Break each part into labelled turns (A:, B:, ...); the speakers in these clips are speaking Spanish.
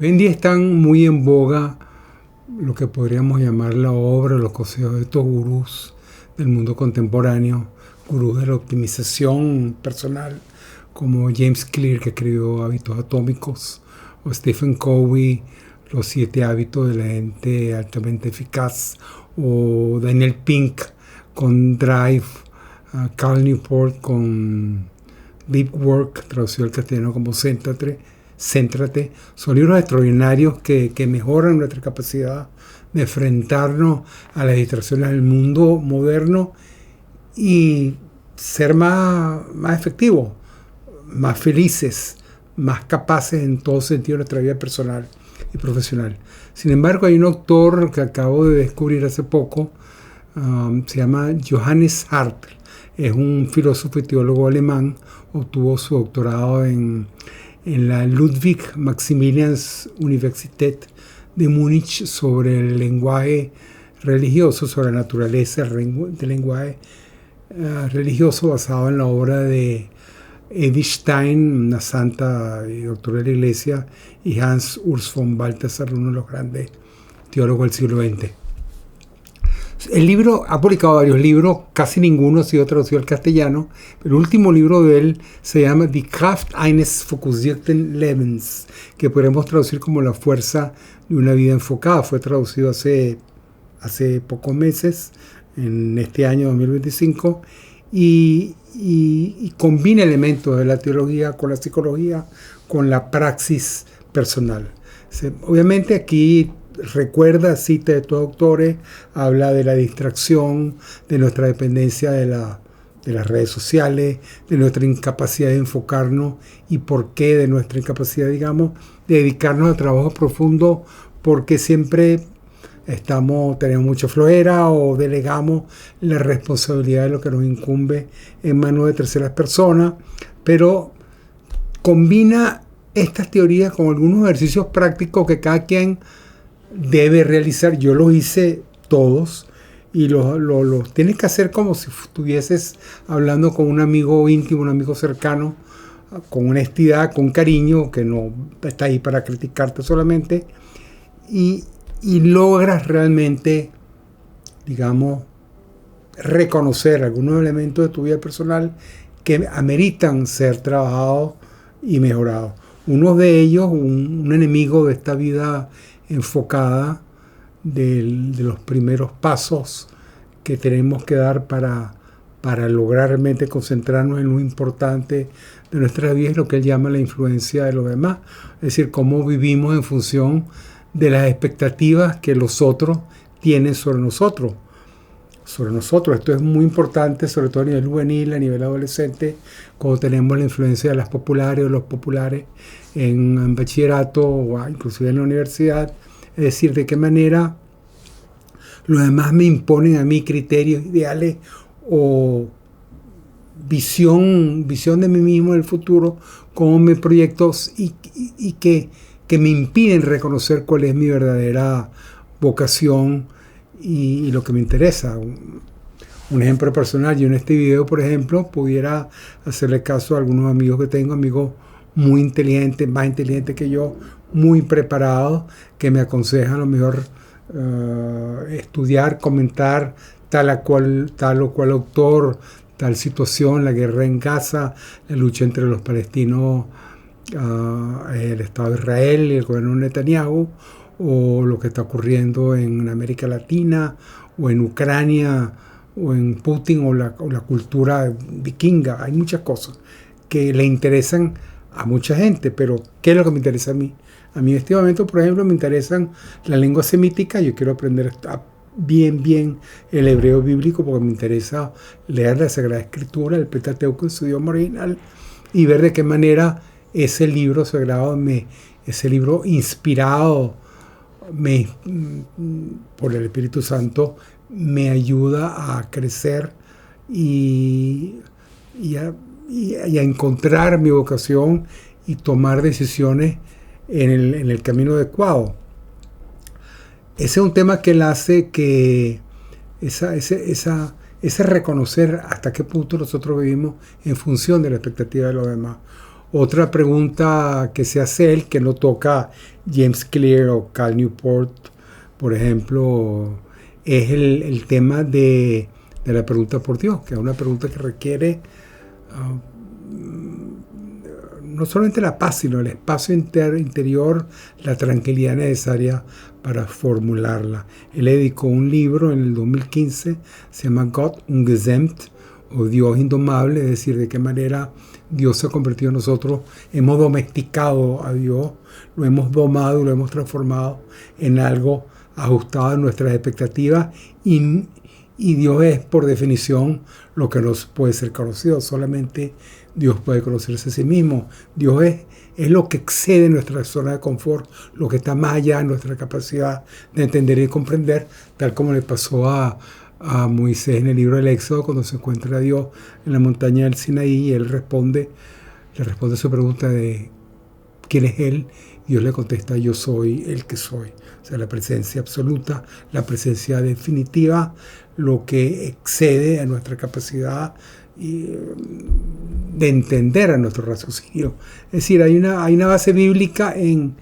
A: Hoy en día están muy en boga lo que podríamos llamar la obra, los consejos de estos gurús del mundo contemporáneo, gurús de la optimización personal, como James Clear, que escribió Hábitos Atómicos, o Stephen Covey, Los 7 hábitos de la gente altamente eficaz, o Daniel Pink con Drive, Cal Newport con Deep Work, traducido al castellano como Céntrate. Son libros extraordinarios que mejoran nuestra capacidad de enfrentarnos a las distracciones del mundo moderno y ser más efectivos, más felices, más capaces en todo sentido de nuestra vida personal y profesional. Sin embargo, hay un autor que acabo de descubrir hace poco, se llama Johannes Hartl, es un filósofo y teólogo alemán, obtuvo su doctorado en la Ludwig-Maximilians-Universität de Múnich sobre el lenguaje religioso, sobre la naturaleza del lenguaje religioso basado en la obra de Edith Stein, una santa y doctora de la Iglesia, y Hans Urs von Balthasar, uno de los grandes teólogos del siglo XX. El libro ha publicado varios libros, casi ninguno ha sido traducido al castellano, pero el último libro de él se llama Die Kraft eines fokussierten Lebens, que podemos traducir como la fuerza de una vida enfocada. Fue traducido hace pocos meses, en este año 2025, y combina elementos de la teología con la psicología, con la praxis personal. Obviamente aquí recuerda, cita de estos autores, habla de la distracción, de nuestra dependencia de las redes sociales, de nuestra incapacidad de enfocarnos y por qué de nuestra incapacidad, digamos, de dedicarnos a trabajo profundo, porque siempre tenemos mucha flojera o delegamos la responsabilidad de lo que nos incumbe en manos de terceras personas, pero combina estas teorías con algunos ejercicios prácticos que cada quien debe realizar. Yo los hice todos y los tienes que hacer como si estuvieses hablando con un amigo íntimo, un amigo cercano, con honestidad, con cariño, que no está ahí para criticarte solamente, y logras realmente, digamos, reconocer algunos elementos de tu vida personal que ameritan ser trabajados y mejorados. Uno de ellos, un enemigo de esta vida enfocada, de los primeros pasos que tenemos que dar para lograr realmente concentrarnos en lo importante de nuestra vida, es lo que él llama la influencia de los demás, es decir, cómo vivimos en función de las expectativas que los otros tienen sobre nosotros. Esto es muy importante, sobre todo a nivel juvenil, a nivel adolescente, cuando tenemos la influencia de las populares o los populares en bachillerato o inclusive en la universidad. Es decir, de qué manera los demás me imponen a mí criterios, ideales o visión de mí mismo en el futuro, cómo me proyecto y que me impiden reconocer cuál es mi verdadera vocación y lo que me interesa. Un ejemplo personal, yo en este video, por ejemplo, pudiera hacerle caso a algunos amigos que tengo, amigos muy inteligentes, más inteligentes que yo, muy preparados, que me aconsejan a lo mejor estudiar, comentar tal o cual autor, tal situación, la guerra en Gaza, la lucha entre los palestinos, el Estado de Israel y el gobierno de Netanyahu, o lo que está ocurriendo en América Latina, o en Ucrania, o en Putin, o la cultura vikinga. Hay muchas cosas que le interesan a mucha gente, pero ¿qué es lo que me interesa a mí? A mí en este momento, por ejemplo, me interesan la lengua semítica. Yo quiero aprender bien el hebreo bíblico porque me interesa leer la Sagrada Escritura, el Pentateuco en su idioma original, y ver de qué manera ese libro sagrado, ese libro inspirado por el Espíritu Santo, me ayuda a crecer y a encontrar mi vocación y tomar decisiones en el camino adecuado. Ese es un tema que él hace, que ese reconocer hasta qué punto nosotros vivimos en función de la expectativa de los demás, Otra pregunta que se hace él, que no toca James Clear o Cal Newport, por ejemplo, es el tema de la pregunta por Dios, que es una pregunta que requiere no solamente la paz, sino el espacio interior, la tranquilidad necesaria para formularla. Él dedicó un libro en el 2015, se llama Gott ungesämt, o Dios indomable, es decir, de qué manera Dios se ha convertido en nosotros, hemos domesticado a Dios, lo hemos domado, lo hemos transformado en algo ajustado a nuestras expectativas y Dios es, por definición, lo que no puede ser conocido. Solamente Dios puede conocerse a sí mismo. Dios es lo que excede nuestra zona de confort, lo que está más allá de nuestra capacidad de entender y comprender, tal como le pasó a Moisés en el libro del Éxodo, cuando se encuentra a Dios en la montaña del Sinaí, y él le responde su pregunta de ¿quién es Él? Y Dios le contesta, yo soy el que soy. O sea, la presencia absoluta, la presencia definitiva, lo que excede a nuestra capacidad de entender a nuestro raciocinio. Es decir, hay una base bíblica en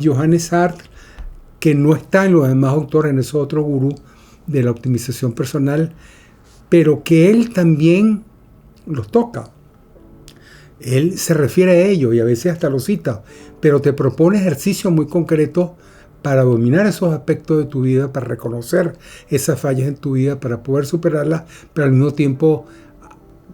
A: Johannes Sartre que no está en los demás autores, en esos otros gurús de la optimización personal, pero que él también los toca. Él se refiere a ello y a veces hasta lo cita, pero te propone ejercicios muy concretos para dominar esos aspectos de tu vida, para reconocer esas fallas en tu vida, para poder superarlas, pero al mismo tiempo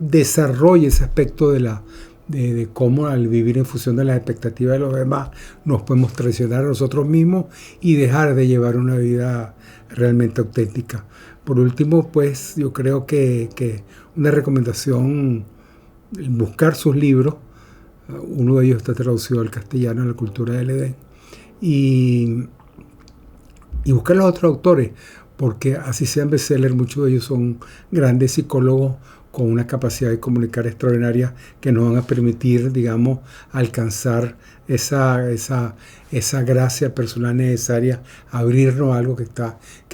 A: desarrolla ese aspecto de cómo al vivir en función de las expectativas de los demás nos podemos traicionar a nosotros mismos y dejar de llevar una vida realmente auténtica. Por último, pues yo creo que una recomendación, buscar sus libros. Uno de ellos está traducido al castellano, La cultura del Edén, y buscar los otros autores, porque así sean bestsellers, muchos de ellos son grandes psicólogos con una capacidad de comunicar extraordinaria que nos van a permitir, digamos, alcanzar esa gracia personal necesaria, abrirnos a algo que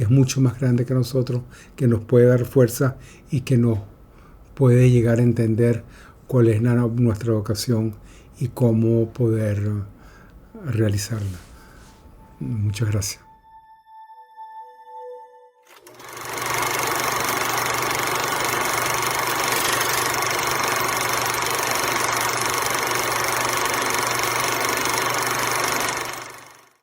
A: es mucho más grande que nosotros, que nos puede dar fuerza y que nos puede llegar a entender cuál es nuestra vocación y cómo poder realizarla. Muchas gracias.